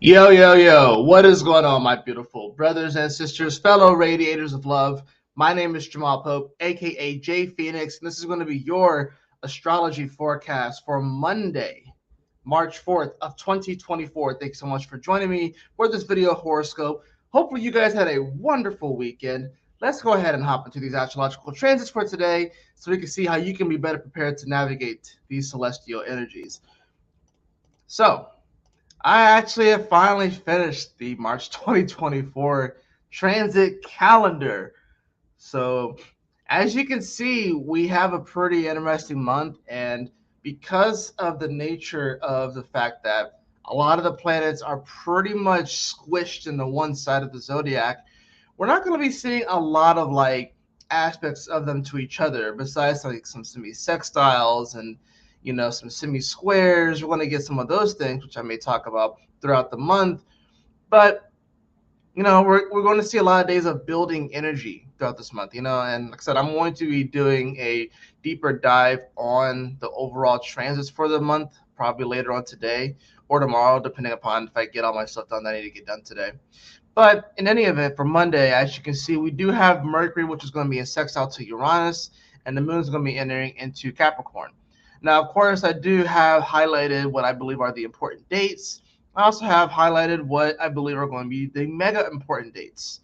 Yo, yo, yo, what is going on, my beautiful brothers and sisters, fellow radiators of love? My name is Jamal Pope, aka J Phoenix, and this is going to be your astrology forecast for Monday, March 4th of 2024. Thanks so much for joining me for this video horoscope. Hopefully, you guys had a wonderful weekend. Let's go ahead and hop into these astrological transits for today so we can see how you can be better prepared to navigate these celestial energies. So, I actually have finally finished the March 2024 transit calendar. So, as you can see, we have a pretty interesting month. And because of the nature of the fact that a lot of the planets are pretty much squished in the one side of the zodiac, we're not going to be seeing a lot of like aspects of them to each other besides like some semi sextiles and some semi squares. We're going to get some of those things, which I may talk about throughout the month. But we're going to see a lot of days of building energy throughout this month, and like I said, I'm going to be doing a deeper dive on the overall transits for the month, probably later on today or tomorrow, depending upon if I get all my stuff done that I need to get done today. But in any event, for Monday, as you can see, we do have Mercury, which is going to be in sextile to Uranus, and the moon is going to be entering into Capricorn. Now, of course, I do have highlighted what I believe are the important dates. I also have highlighted what I believe are going to be the mega important dates.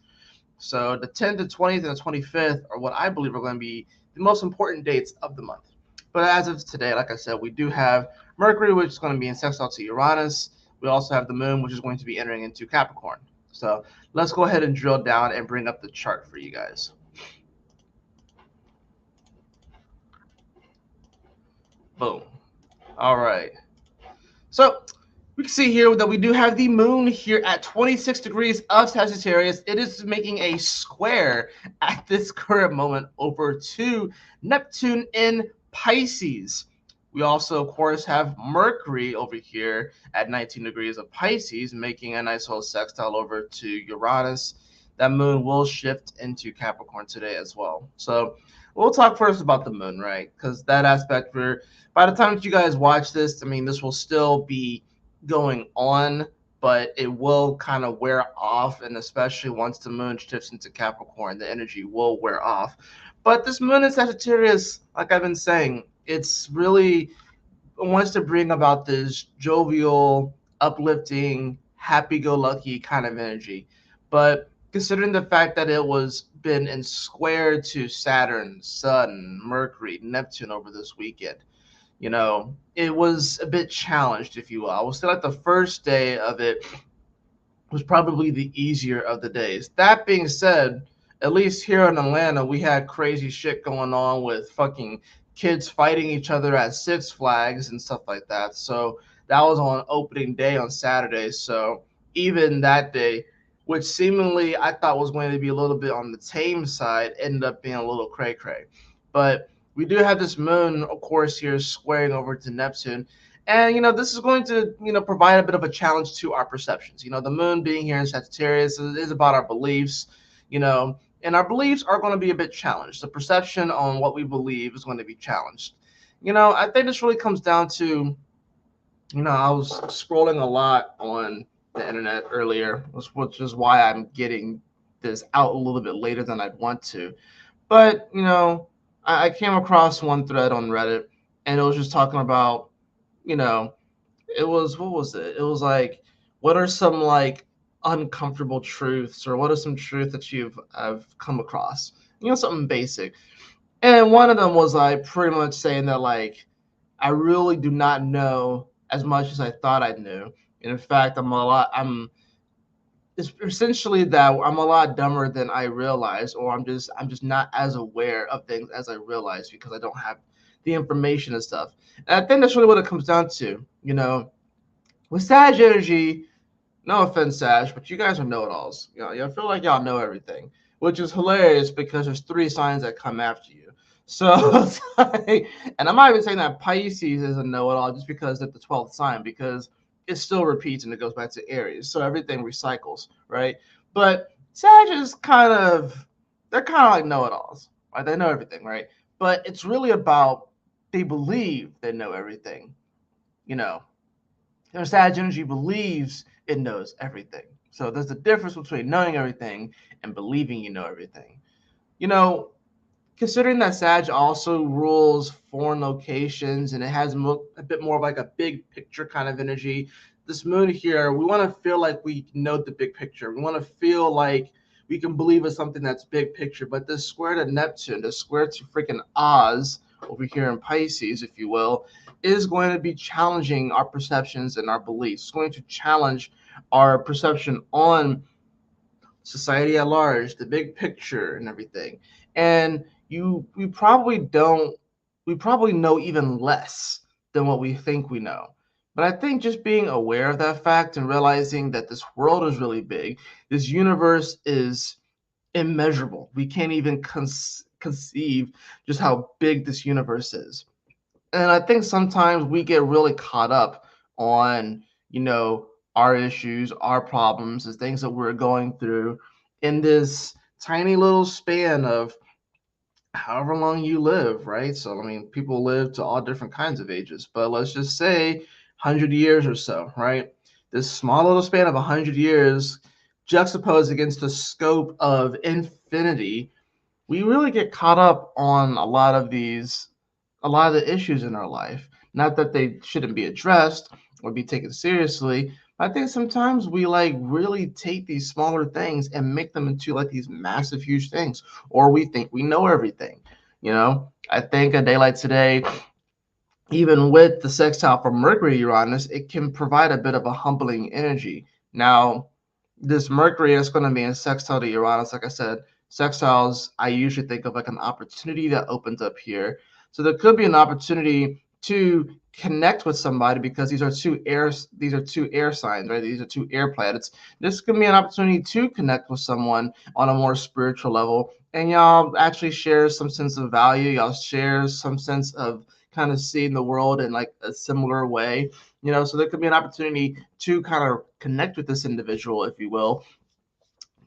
So the 10th, the 20th, and the 25th are what I believe are going to be the most important dates of the month. But as of today, like I said, we do have Mercury, which is going to be in sextile to Uranus. We also have the moon, which is going to be entering into Capricorn. So let's go ahead and drill down and bring up the chart for you guys. Boom. All right. So we can see here that we do have the moon here at 26 degrees of Sagittarius. It is making a square at this current moment over to Neptune in Pisces. We also, of course, have Mercury over here at 19 degrees of Pisces, making a nice little sextile over to Uranus. That moon will shift into Capricorn today as well. So we'll talk first about the moon, right? Because that aspect, by the time that you guys watch this, I mean, this will still be going on, but it will kind of wear off, and especially once the moon shifts into Capricorn, the energy will wear off. But this moon in Sagittarius, like I've been saying, it's really wants to bring about this jovial, uplifting, happy-go-lucky kind of energy. But considering the fact that it was been in square to Saturn, Sun, Mercury, Neptune over this weekend, it was a bit challenged, if you will. I will say like the first day of it was probably the easier of the days. That being said, at least here in Atlanta, we had crazy shit going on with fucking kids fighting each other at Six Flags and stuff like that. So that was on opening day on Saturday. So even that day, which seemingly I thought was going to be a little bit on the tame side, ended up being a little cray cray. But we do have this moon, of course, here squaring over to Neptune. And this is going to provide a bit of a challenge to our perceptions. The moon being here in Sagittarius is about our beliefs, and our beliefs are going to be a bit challenged. The perception on what we believe is going to be challenged. I think this really comes down to, I was scrolling a lot on the internet earlier, which is why I'm getting this out a little bit later than I'd want to. But I came across one thread on Reddit, and it was just talking about, you know, it was what was it? It was like, what are some like uncomfortable truths, or what are some truths that you've have come across? Something basic. And one of them was like pretty much saying that like I really do not know as much as I thought I knew. And in fact, it's essentially that I'm a lot dumber than I realize, or I'm just not as aware of things as I realize because I don't have the information and stuff. And I think that's really what it comes down to. With Sag energy, no offense, Sag, but you guys are know-it-alls. I feel like y'all know everything, which is hilarious because there's three signs that come after you. So, and I'm not even saying that Pisces is a know-it-all just because it's the 12th sign, because it still repeats and it goes back to Aries. So everything recycles, right? But Sag is they're kind of like know-it-alls, right? They know everything, right? But it's really about they believe they know everything, you know. And Sag energy believes it knows everything. So there's a difference between knowing everything and believing you know everything. You know, considering that Sag also rules foreign locations and it has a bit more of like a big picture kind of energy, this moon here, we want to feel like we know the big picture. We want to feel like we can believe in something that's big picture. But this square to Neptune, this square to freaking Oz over here in Pisces, if you will, is going to be challenging our perceptions and our beliefs. It's going to challenge our perception on society at large, the big picture and everything. And we probably don't we probably know even less than what we think we know. But I think just being aware of that fact and realizing that this world is really big, this universe is immeasurable. We can't even conceive just how big this universe is. And I think sometimes we get really caught up on, our issues, our problems, the things that we're going through in this tiny little span of however long you live, right? So, I mean, people live to all different kinds of ages, but let's just say 100 years or so, right? This small little span of 100 years juxtaposed against the scope of infinity, we really get caught up on a lot of the issues in our life. Not that they shouldn't be addressed or be taken seriously. But I think sometimes we like really take these smaller things and make them into like these massive, huge things, or we think we know everything. I think a day like today, even with the sextile from Mercury Uranus, it can provide a bit of a humbling energy. Now, this Mercury is going to be in sextile to Uranus. Like I said, sextiles, I usually think of like an opportunity that opens up here. So there could be an opportunity to connect with somebody because these are two air signs, right? These are two air planets. This could be an opportunity to connect with someone on a more spiritual level, and y'all actually share some sense of value. Y'all share some sense of kind of seeing the world in like a similar way. So there could be an opportunity to kind of connect with this individual, if you will.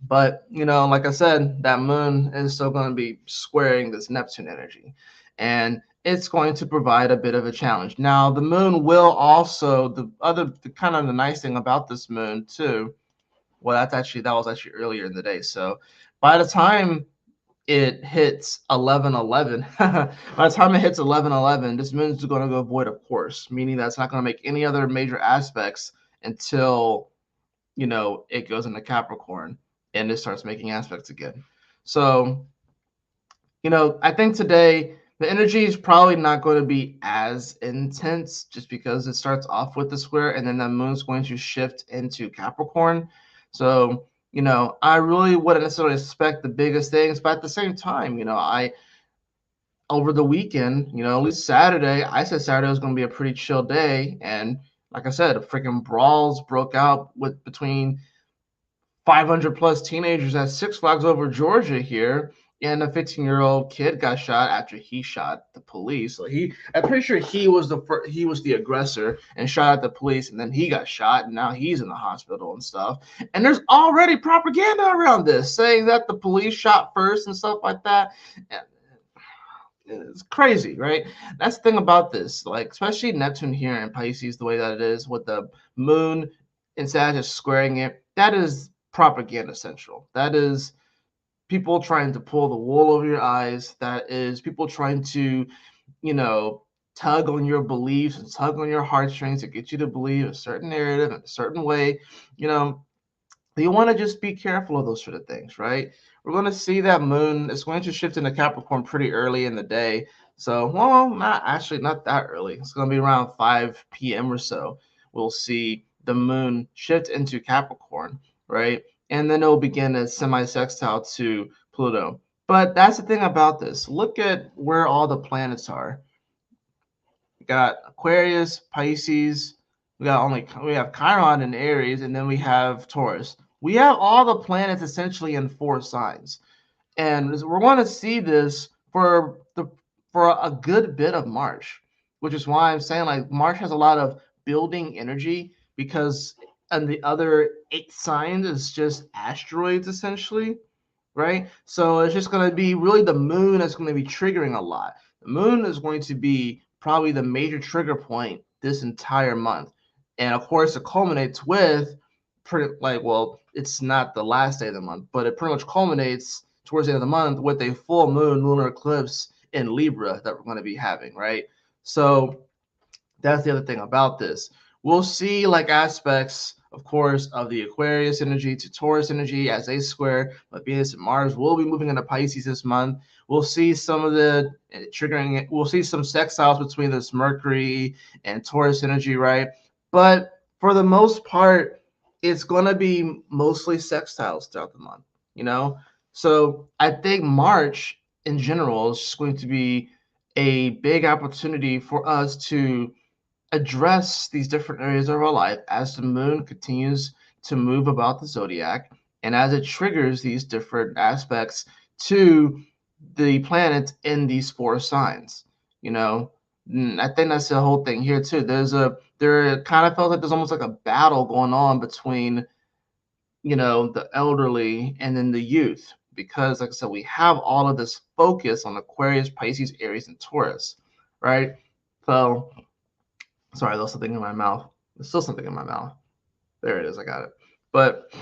But like I said, that moon is still going to be squaring this Neptune energy, and it's going to provide a bit of a challenge. Now the moon will also, the kind of the nice thing about this moon too, well, that was actually earlier in the day. So by the time it hits 11:11, by the time it hits 11:11, this moon is going to go void of course, meaning that it's not going to make any other major aspects until it goes into Capricorn and it starts making aspects again. So, I think today the energy is probably not going to be as intense just because it starts off with the square and then the moon's going to shift into Capricorn. So, I really wouldn't necessarily expect the biggest things, but at the same time, I over the weekend, at least Saturday, I said Saturday was going to be a pretty chill day, and like I said, freaking brawls broke out with between 500 plus teenagers at Six Flags Over Georgia here, and a 15-year-old kid got shot after he shot the police. So I'm pretty sure he was the aggressor and shot at the police, and then he got shot, and now he's in the hospital and stuff. And there's already propaganda around this saying that the police shot first and stuff like that. And it's crazy, right? That's the thing about this, like especially Neptune here in Pisces, the way that it is with the moon instead of just squaring it. That is propaganda central. That is people trying to pull the wool over your eyes. That is people trying to, you know, tug on your beliefs and tug on your heartstrings to get you to believe a certain narrative in a certain way. You know, you want to just be careful of those sort of things, right? We're going to see that moon. It's going to shift into Capricorn pretty early in the day. So, well, not that early. It's going to be around 5 p.m. or so. We'll see the moon shift into Capricorn, right? And then it'll begin a semi-sextile to Pluto. But that's the thing about this. Look at where all the planets are. We got Aquarius, Pisces. We have Chiron in Aries, and then we have Taurus. We have all the planets essentially in 4 signs, and we're going to see this for a good bit of March, which is why I'm saying like March has a lot of building energy because and the other 8 signs is just asteroids essentially, right? So it's just going to be really the moon that's going to be triggering a lot. The moon is going to be probably the major trigger point this entire month. And of course, it culminates with well, it's not the last day of the month, but it pretty much culminates towards the end of the month with a full moon lunar eclipse in Libra that we're going to be having, right? So that's the other thing about this. We'll see like aspects, of course, of the Aquarius energy to Taurus energy as they square, but Venus and Mars will be moving into Pisces this month. We'll see some of the triggering, we'll see some sextiles between this Mercury and Taurus energy, right? But for the most part, it's going to be mostly sextiles throughout the month, you know? So I think March in general is just going to be a big opportunity for us to address these different areas of our life as the moon continues to move about the zodiac and as it triggers these different aspects to the planets in these four signs. You know, I think that's the whole thing here too. There kind of felt like there's almost like a battle going on between, you know, the elderly and then the youth, because like I said, we have all of this focus on Aquarius, Pisces, Aries, and Taurus, right? So sorry, there's something in my mouth. There's still something in my mouth. There it is. I got it. But,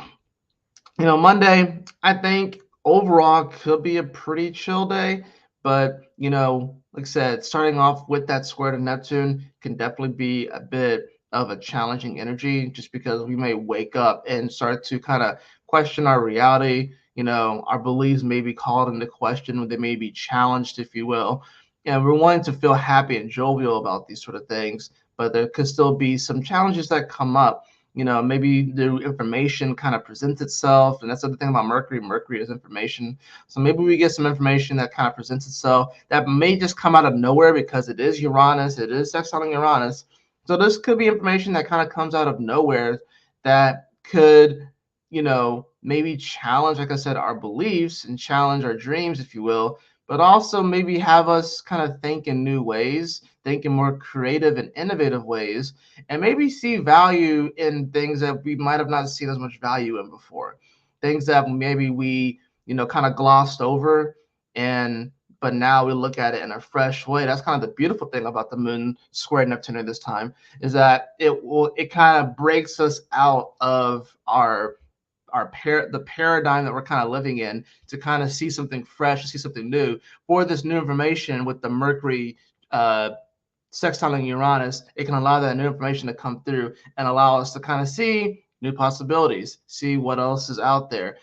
you know, Monday, I think overall could be a pretty chill day. But, you know, like I said, starting off with that square to Neptune can definitely be a bit of a challenging energy just because we may wake up and start to kind of question our reality. You know, our beliefs may be called into question, they may be challenged, if you will. And we're wanting to feel happy and jovial about these sort of things, but there could still be some challenges that come up. You know, maybe the information kind of presents itself, and that's the other thing about Mercury. Mercury is information, so maybe we get some information that kind of presents itself that may just come out of nowhere because it is Uranus, it is sextiling Uranus. So this could be information that kind of comes out of nowhere that could, you know, maybe challenge, like I said, our beliefs and challenge our dreams, if you will, but also maybe have us kind of think in new ways, think in more creative and innovative ways, and maybe see value in things that we might have not seen as much value in before, things that maybe we, you know, kind of glossed over, and but now we look at it in a fresh way. That's kind of the beautiful thing about the moon square Neptune at this time, is that it kind of breaks us out of the paradigm that we're kind of living in, to kind of see something fresh, to see something new. For this new information with the Mercury sextiling Uranus, it can allow that new information to come through and allow us to kind of see new possibilities, see what else is out there,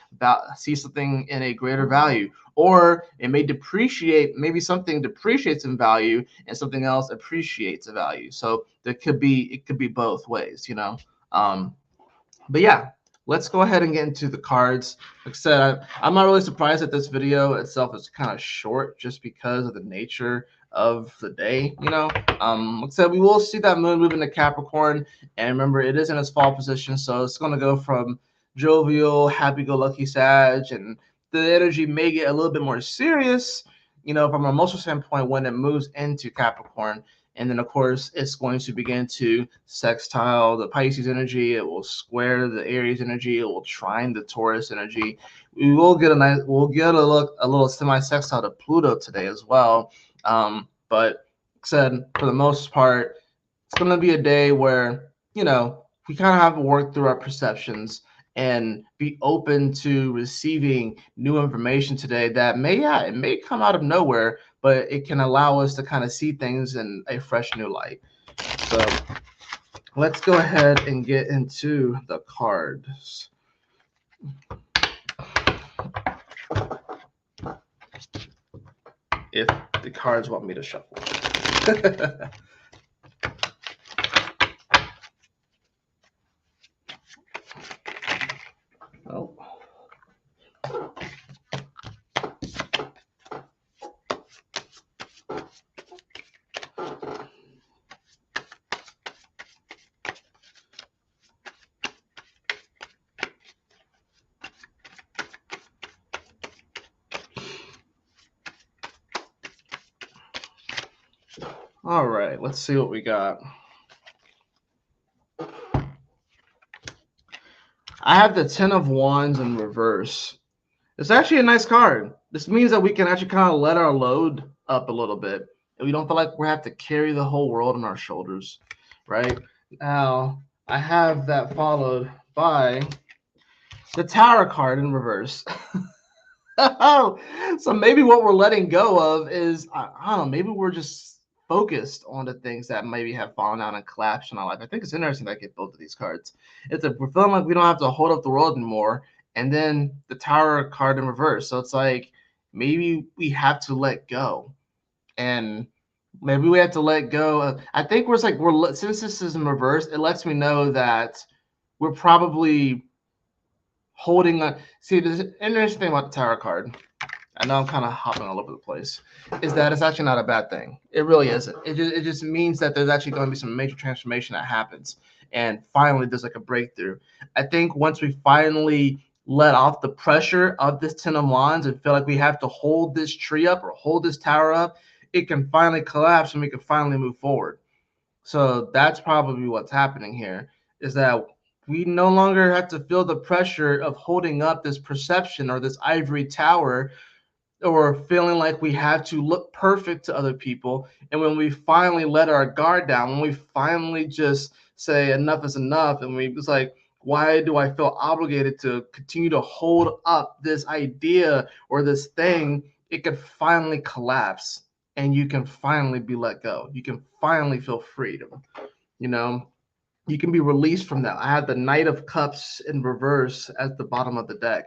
see something in a greater value, or it may depreciate. Maybe something depreciates in value and something else appreciates a value. So it could be both ways, you know. But yeah, let's go ahead and get into the cards. Like I said, I'm not really surprised that this video itself is kind of short just because of the nature of the day, you know. Like I said, we will see that moon move into Capricorn, and remember, it is in its fall position, so it's going to go from jovial, happy-go-lucky Sag, and the energy may get a little bit more serious, you know, from an emotional standpoint when it moves into Capricorn. And then, of course, it's going to begin to sextile the Pisces energy. It will square the Aries energy. It will trine the Taurus energy. We'll get a little semi-sextile to Pluto today as well. But like I said, for the most part, it's going to be a day where, you know, we kind of have to work through our perceptions and be open to receiving new information today that it may come out of nowhere, but it can allow us to kind of see things in a fresh new light. So let's go ahead and get into the cards. If the cards want me to shuffle. Oh. All right, let's see what we got. I have the 10 of Wands in reverse. It's actually a nice card. This means that we can actually kind of let our load up a little bit, and we don't feel like we have to carry the whole world on our shoulders, right? Now, I have that followed by the Tower card in reverse. Oh, so maybe what we're letting go of is, I don't know, maybe we're just focused on the things that maybe have fallen out and collapsed in our life. I think it's interesting that I get both of these cards. We're feeling like we don't have to hold up the world anymore, and then the Tower card in reverse. So it's like maybe we have to let go, and maybe we have to let go. I think since this is in reverse, it lets me know that we're probably holding on. See, the interesting thing about the Tower card, I know I'm kind of hopping all over the place, is that it's actually not a bad thing. It really isn't. It just means that there's actually going to be some major transformation that happens, and finally there's like a breakthrough. I think once we finally let off the pressure of this Ten of Wands and feel like we have to hold this tree up or hold this tower up, it can finally collapse and we can finally move forward. So that's probably what's happening here, is that we no longer have to feel the pressure of holding up this perception or this ivory tower, or feeling like we have to look perfect to other people. And when we finally let our guard down, when we finally just say enough is enough, and it's like, why do I feel obligated to continue to hold up this idea or this thing? It could finally collapse and you can finally be let go. You can finally feel freedom. You know, you can be released from that. I had the Knight of Cups in reverse at the bottom of the deck.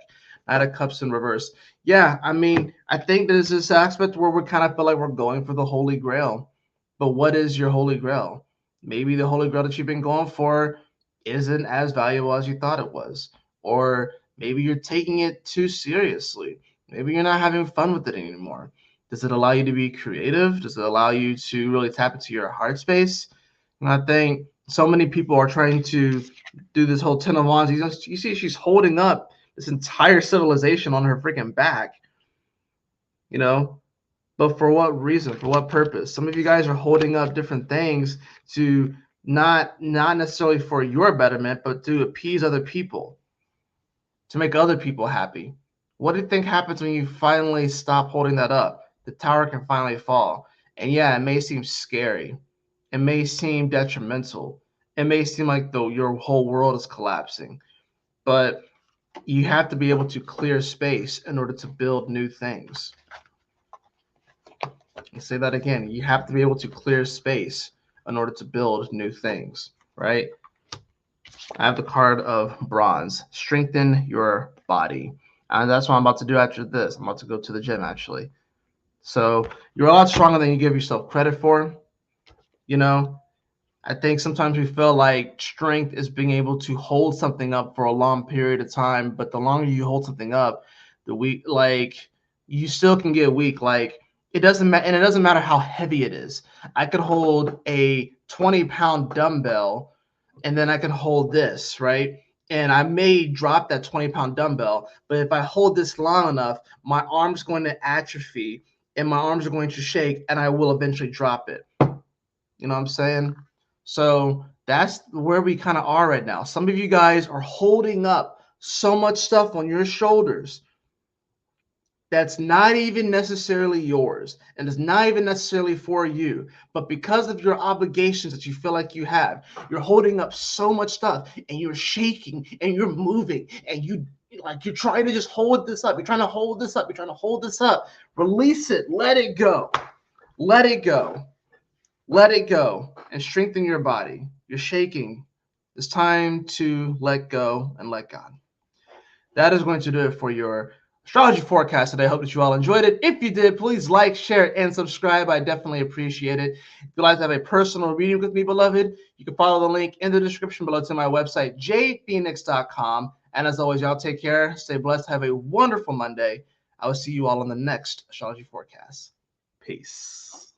Knight of Cups in reverse. Yeah, I mean, I think there's this aspect where we kind of feel like we're going for the Holy Grail. But what is your Holy Grail? Maybe the Holy Grail that you've been going for isn't as valuable as you thought it was. Or maybe you're taking it too seriously. Maybe you're not having fun with it anymore. Does it allow you to be creative? Does it allow you to really tap into your heart space? And I think so many people are trying to do this whole Ten of Wands. You see, she's holding up this entire civilization on her freaking back, you know. But for what reason? For what purpose? Some of you guys are holding up different things to not necessarily for your betterment, but to appease other people, to make other people happy. What do you think happens when you finally stop holding that up? The tower can finally fall. And yeah, it may seem scary. It may seem detrimental. It may seem like though your whole world is collapsing. But you have to be able to clear space in order to build new things. I'll say that again. You have to be able to clear space in order to build new things, right? I have the card of Bronze. Strengthen your body. And that's what I'm about to do after this. I'm about to go to the gym, actually. So you're a lot stronger than you give yourself credit for. You know, I think sometimes we feel like strength is being able to hold something up for a long period of time, but the longer you hold something up, you still can get weak. Like it doesn't matter, and it doesn't matter how heavy it is. I could hold a 20-pound dumbbell, and then I can hold this, right? And I may drop that 20-pound dumbbell, but if I hold this long enough, my arm's going to atrophy, and my arms are going to shake, and I will eventually drop it. You know what I'm saying? So that's where we kind of are right now. Some of you guys are holding up so much stuff on your shoulders that's not even necessarily yours and is not even necessarily for you. But because of your obligations that you feel like you have, you're holding up so much stuff and you're shaking and you're moving and you're trying to just hold this up. You're trying to hold this up. You're trying to hold this up. Release it. Let it go. Let it go. Let it go and strengthen your body. You're shaking. It's time to let go and let God. That is going to do it for your astrology forecast today. I hope that you all enjoyed it. If you did, please like, share, and subscribe. I definitely appreciate it. If you'd like to have a personal reading with me, beloved, you can follow the link in the description below to my website, jphoenix.com. And as always, y'all take care. Stay blessed. Have a wonderful Monday. I will see you all on the next astrology forecast. Peace.